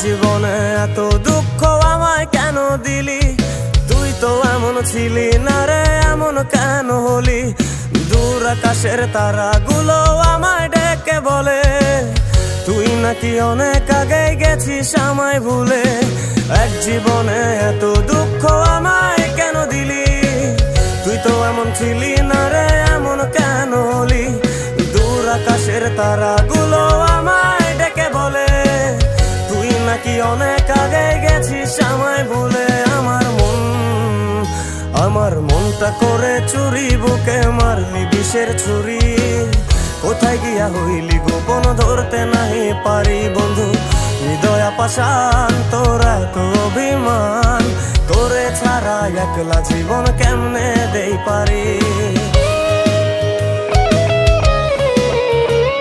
জীবনে এত দুঃখ আমায় কেন দিলি? তুই তো এমন ছিলি না রে, এমন কেন হলি? দূর আকাশের তারাগুলো আমায় ডেকে বলে তুই নাকি অনেক আগে গেছিস আমায় ভুলে। এক জীবনে এত দুঃখ আমায় কেন দিলি? তুই তো এমন ছিলি না রে, এমন কেন হলি? দূর আকাশের তারাগুলো আমায় ডেকে বলে তুই নাকি অনেক আগে গেছিস আমায় ভুলে। আমার মনটা করে চুরি, বুকে মারলি বিষের ছুরি। কোথায় গিয়া হইলি গোপন ধরতে নাহি পারি বন্ধু। হৃদয় পাষাণ তোর এত অভিমান, তোরে ছাড়া একলা জীবন কেমনে দেই পারি?